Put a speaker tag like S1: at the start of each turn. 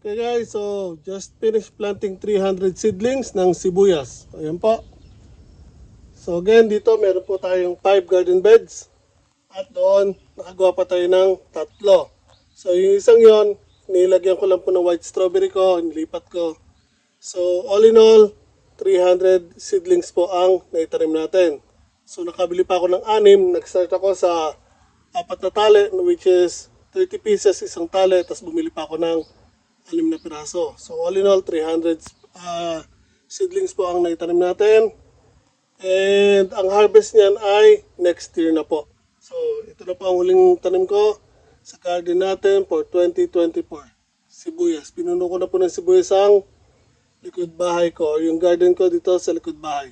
S1: Okay guys, so just finished planting 300 seedlings ng sibuyas. Ayan po. So again, dito meron po tayong 5 garden beds. At doon, nakagawa pa tayo ng 3. So yung isang yon, nilagyan ko lang po ng white strawberry ko, nilipat ko. So all in all, 300 seedlings po ang naitanim natin. So nakabili pa ako ng 6, nag-start ako sa 4 na tali, which is 30 pieces isang tali, tapos bumili pa ako ng 6 na piraso. So all in all, 300 seedlings po ang naitanim natin. And ang harvest niyan ay next year na po. So ito na po ang huling tanim ko sa garden natin for 2024. Sibuyas. Pinuno ko na po ng sibuyas ang likod bahay ko, or yung garden ko dito sa likod bahay.